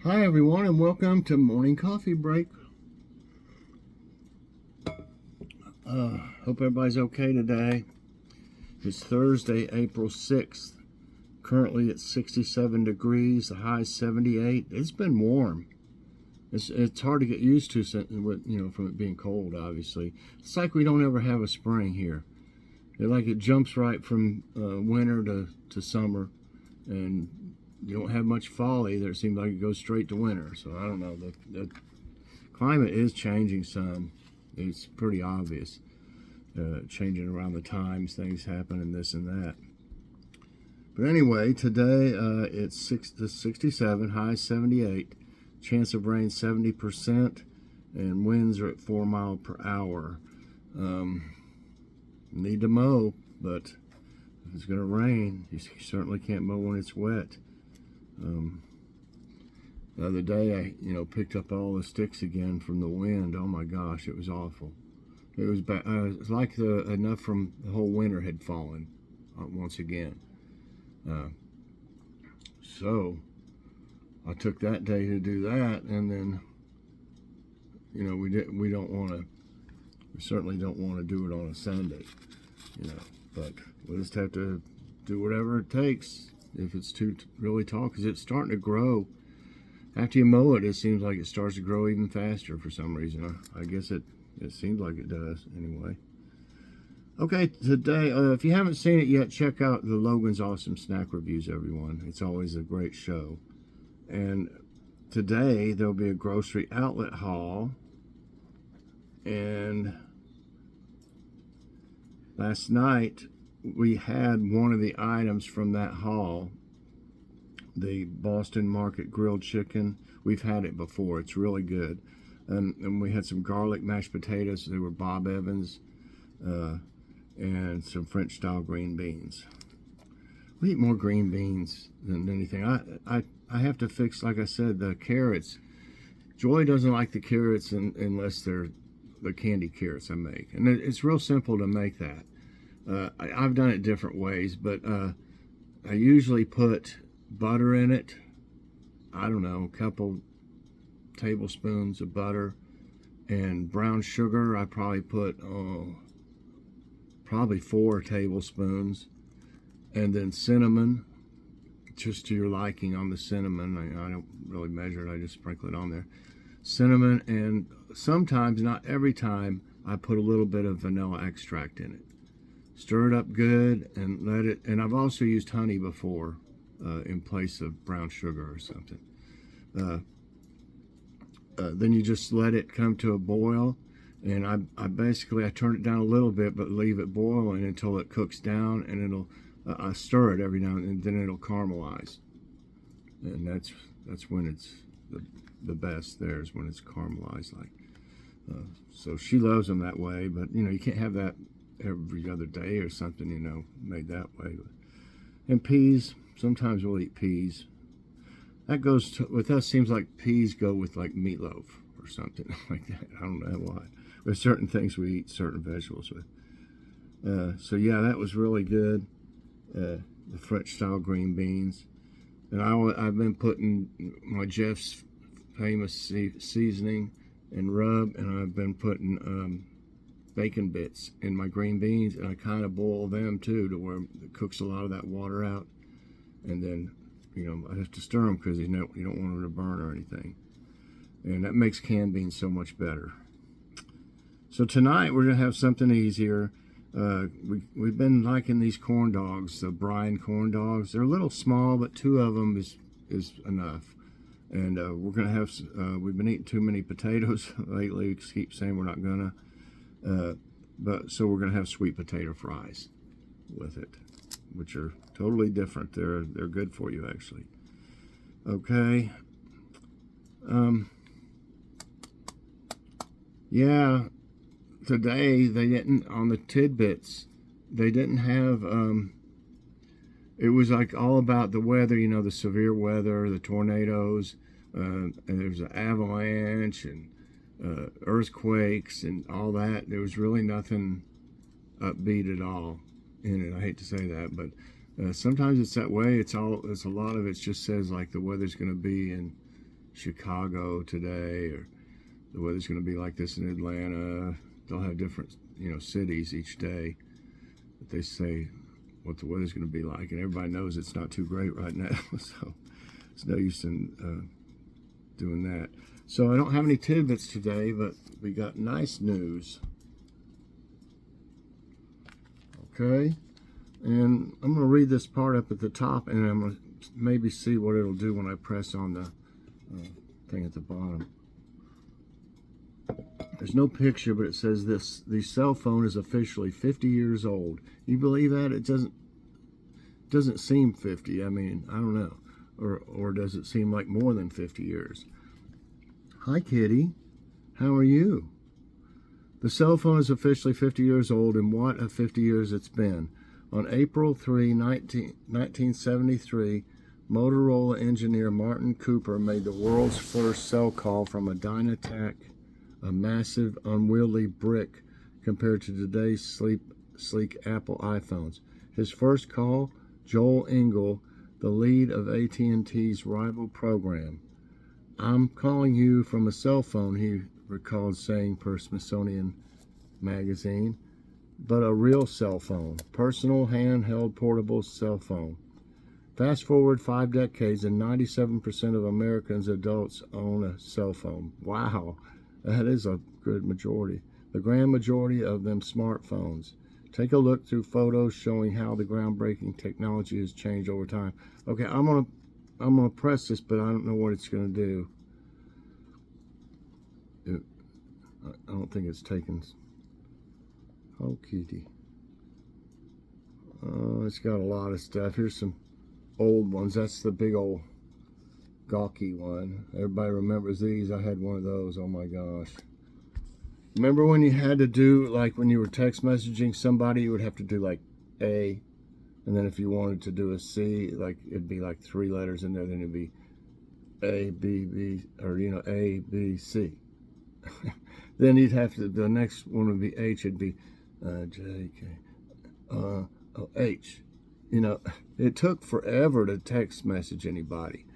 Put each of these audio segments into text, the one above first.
Hi everyone and welcome to Morning Coffee Break. Hope everybody's okay today. It's Thursday, April 6th. Currently it's 67 degrees, the high 78. It's been warm. It's hard to get used to, from it being cold, obviously. It's like we don't ever have a spring here. It jumps right from winter to summer, and you don't have much fall either. It seems like it goes straight to winter. So I don't know. The climate is changing some. It's pretty obvious. Changing around the times, things happen, and this and that. But anyway, today it's 67, high 78, chance of rain 70%, and winds are at 4 miles per hour. Need to mow, but if it's going to rain, you certainly can't mow when it's wet. The other day, I picked up all the sticks again from the wind. Oh my gosh, it was awful. It was bad. It was like enough from the whole winter had fallen once again. So I took that day to do that, and then we certainly don't want to do it on a Sunday, but we'll just have to do whatever it takes if it's too really tall, because it's starting to grow. After you mow it, it seems like it starts to grow even faster for some reason. I guess it seems like it does anyway. Okay, today, if you haven't seen it yet, check out the Logan's Awesome Snack Reviews, everyone. It's always a great show. And today, there'll be a grocery outlet haul. And last night, we had one of the items from that haul, the Boston Market grilled chicken. We've had it before. It's really good. And we had some garlic mashed potatoes. They were Bob Evans. And some French style green beans. We eat more green beans than anything. I have to fix, like I said, the carrots. Joy doesn't like the carrots unless they're the candy carrots I make. And it's real simple to make that. I've done it different ways, but I usually put butter in it. I don't know, a couple tablespoons of butter, and brown sugar. I probably put probably 4 tablespoons, and then cinnamon, just to your liking on the cinnamon. I don't really measure it, I just sprinkle it on there. Cinnamon, and sometimes, not every time, I put a little bit of vanilla extract in it. Stir it up good and let it, and I've also used honey before in place of brown sugar or something. Then you just let it come to a boil, and I basically turn it down a little bit, but leave it boiling until it cooks down, and I stir it every now and then it'll caramelize, and that's when it's the best. There's when it's caramelized like. So she loves them that way, but you can't have that every other day or something, made that way. And peas, sometimes we'll eat peas. That goes with us. Seems like peas go with like meatloaf or something like that. I don't know why. There's certain things we eat certain vegetables with. So yeah, that was really good. The French style green beans, and I've been putting my Jeff's famous seasoning and rub, and I've been putting bacon bits in my green beans, and I kind of boil them too, to where it cooks a lot of that water out, and then I have to stir them because you don't want them to burn or anything, and that makes canned beans so much better. So tonight we're gonna have something easier. We've been liking these corn dogs, the brine corn dogs. They're a little small, but 2 of them is enough. And we're gonna have. We've been eating too many potatoes lately. We keep saying we're not gonna. So we're gonna have sweet potato fries with it, which are totally different. They're good for you, actually. Okay. Yeah. Today they didn't, on the tidbits, they didn't have. It was like all about the weather. The severe weather, the tornadoes, and there's an avalanche and earthquakes and all that. There was really nothing upbeat at all in it. I hate to say that, but sometimes it's that way. It's a lot of it just says like the weather's going to be, and Chicago today, or the weather's going to be like this in Atlanta. They'll have different, cities each day that they say what the weather's going to be like, and everybody knows it's not too great right now, so it's no use in doing that. So I don't have any tidbits today, but we got nice news. Okay, and I'm going to read this part up at the top, and I'm going to maybe see what it'll do when I press on the thing at the bottom. There's no picture, but it says the cell phone is officially 50 years old. You believe that? It doesn't seem 50. I mean, I don't know. Or does it seem like more than 50 years? Hi, Kitty. How are you? The cell phone is officially 50 years old, and what a 50 years it's been. On April 3, 1973, Motorola engineer Martin Cooper made the world's first cell call from a Dynatac, a massive, unwieldy brick compared to today's sleek Apple iPhones. His first call, Joel Engel, the lead of AT&T's rival program. "I'm calling you from a cell phone," he recalled saying per Smithsonian Magazine, "but a real cell phone, personal, handheld, portable cell phone." Fast forward 5 decades and 97% of Americans adults own a cell phone. Wow, that is a good majority. The grand majority of them smartphones. Take a look through photos showing how the groundbreaking technology has changed over time. Okay, I'm gonna press this, but I don't know what it's gonna do. I don't think it's taken. Oh, kitty. It's got a lot of stuff. Here's some old ones. That's the big old gawky one. Everybody remembers these. I had one of those. Oh my gosh. Remember when you had to do, like when you were text messaging somebody, you would have to do like A, and then if you wanted to do a C, like it'd be like 3 letters in there, then it'd be A, B, B, or A, B, C. Then you'd have to, the next one would be H, it'd be J, K, H. It took forever to text message anybody.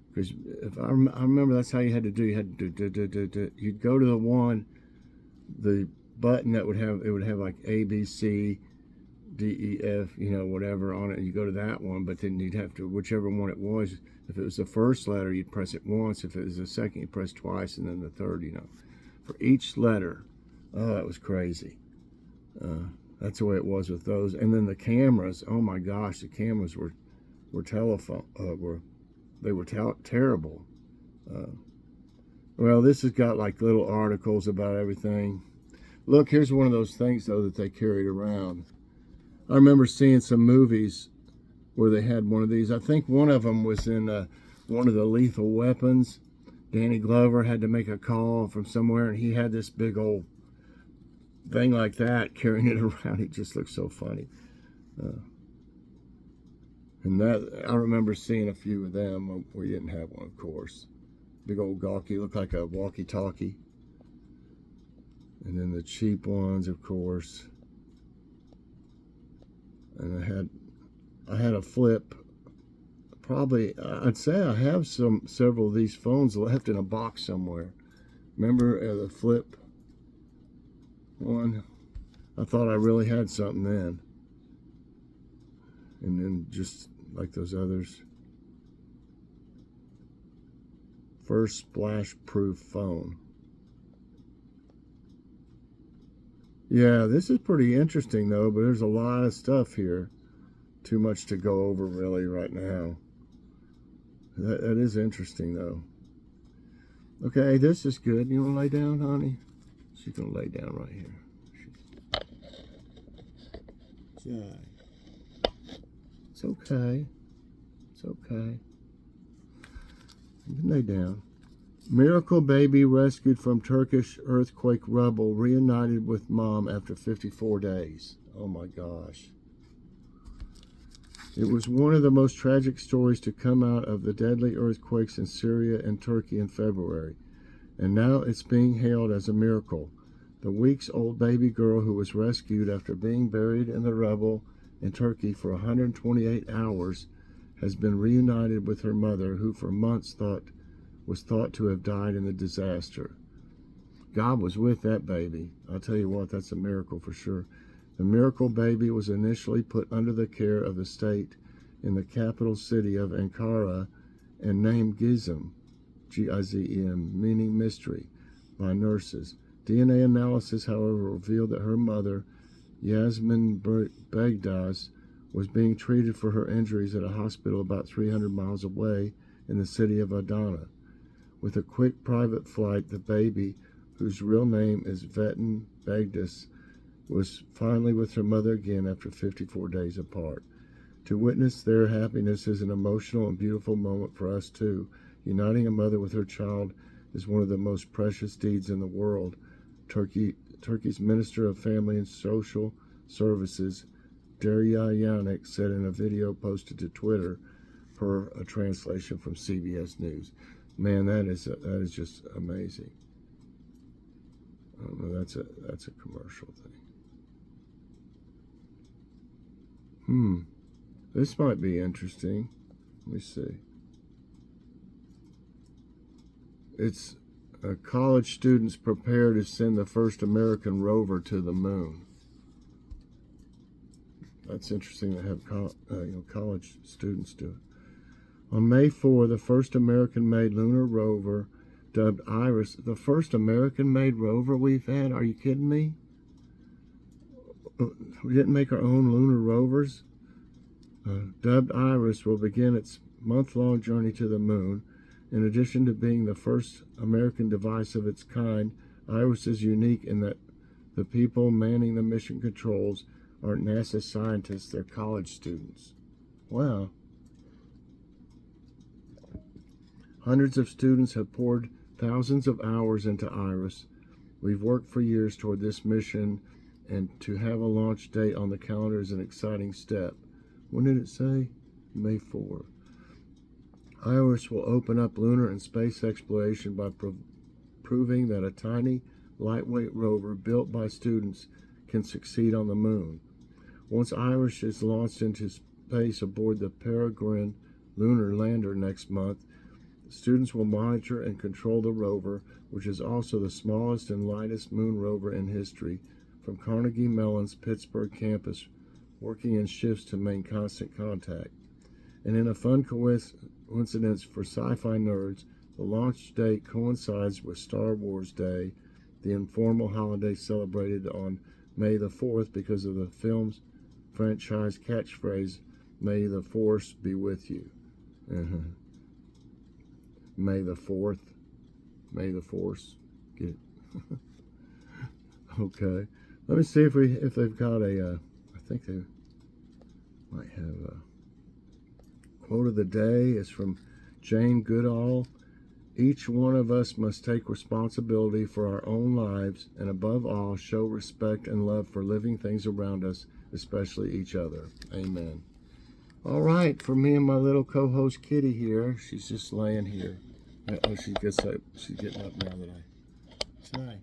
Because if I remember, that's how you had to do. You had to do. You'd go to the button that would have like A, B, C, D, E, F, whatever on it. You go to that one, but then you'd have to, whichever one it was. If it was the first letter, you'd press it once. If it was the second, you'd press twice, and then the third, for each letter. Oh, that was crazy. That's the way it was with those. And then the cameras. Oh my gosh, the cameras were terrible. Well, this has got like little articles about everything. Look, here's one of those things though that they carried around. I remember seeing some movies where they had one of these. I think one of them was in one of the Lethal Weapons. Danny Glover had to make a call from somewhere, and he had this big old thing like that carrying it around. It just looked so funny. And that, I remember seeing a few of them. We didn't have one, of course. Big old gawky, looked like a walkie-talkie. And then the cheap ones, of course. And I had a flip. Probably, I'd say I have several of these phones left in a box somewhere. Remember the flip one? I thought I really had something then. And then just like those others. First splash-proof phone. Yeah, this is pretty interesting though, but there's a lot of stuff here. Too much to go over really right now. That is interesting though. Okay, this is good. You want to lay down, honey? She's going to lay down right here. It's okay. It's okay. You can lay down. Miracle baby rescued from Turkish earthquake rubble, reunited with mom after 54 days. Oh my gosh. It was one of the most tragic stories to come out of the deadly earthquakes in Syria and Turkey in February. And now it's being hailed as a miracle. The weeks-old baby girl who was rescued after being buried in the rubble in Turkey for 128 hours has been reunited with her mother, who for months thought was thought to have died in the disaster. God was with that baby. I'll tell you what, that's a miracle for sure. The miracle baby was initially put under the care of the state in the capital city of Ankara and named Gizem, Gizem, meaning mystery, by nurses. DNA analysis, however, revealed that her mother, Yasmin Begdas, was being treated for her injuries at a hospital about 300 miles away in the city of Adana. With a quick private flight, the baby, whose real name is Vetin Begdas, was finally with her mother again after 54 days apart. To witness their happiness is an emotional and beautiful moment for us too. Uniting a mother with her child is one of the most precious deeds in the world. Turkey's Minister of Family and Social Services, Derya Yannick, said in a video posted to Twitter, per a translation from CBS News. Man, that is just amazing. I don't know, that's a commercial thing. This might be interesting. Let me see. It's college students prepare to send the first American rover to the moon. That's interesting to have college students do it. On May 4, the first American-made lunar rover, dubbed Iris, the first American-made rover we've had? Are you kidding me? We didn't make our own lunar rovers? Dubbed Iris will begin its month-long journey to the moon. In addition to being the first American device of its kind, Iris is unique in that the people manning the mission controls aren't NASA scientists, they're college students. Wow. Hundreds of students have poured thousands of hours into Iris. We've worked for years toward this mission, and to have a launch date on the calendar is an exciting step. When did it say? May 4. Iris will open up lunar and space exploration by proving that a tiny, lightweight rover built by students can succeed on the moon. Once Iris is launched into space aboard the Peregrine lunar lander next month, students will monitor and control the rover, which is also the smallest and lightest moon rover in history, from Carnegie Mellon's Pittsburgh campus, working in shifts to maintain constant contact. And in a fun coincidence for sci-fi nerds, the launch date coincides with Star Wars Day, the informal holiday celebrated on May the 4th because of the film's franchise catchphrase, "May the Force be with you." May the 4th. May the Force. Get it? Okay. Let me see if they've got a, I think they might have a quote of the day. It's from Jane Goodall. Each one of us must take responsibility for our own lives and above all show respect and love for living things around us, especially each other. Amen. All right, for me and my little co-host Kitty here, she's just laying here. Oh, she's getting up now that Hi.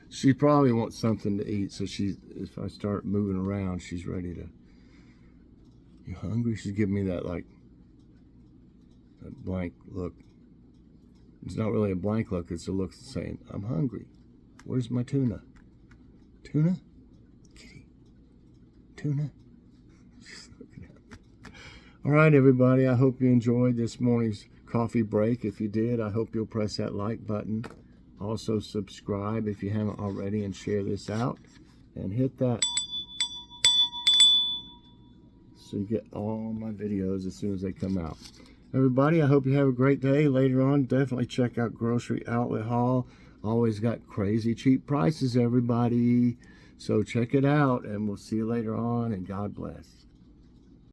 She probably wants something to eat, so if I start moving around, she's ready to. You hungry? She's giving me that that blank look. It's not really a blank look, it's a look saying, I'm hungry. Where's my tuna? Tuna? Kitty. Tuna? She's looking at me. All right, everybody, I hope you enjoyed this morning's coffee break. If you did, I hope you'll press that like button. Also subscribe if you haven't already and share this out. And hit that so you get all my videos as soon as they come out. Everybody, I hope you have a great day. Later on, definitely check out Grocery Outlet Hall. Always got crazy cheap prices, everybody. So check it out, and we'll see you later on, and God bless.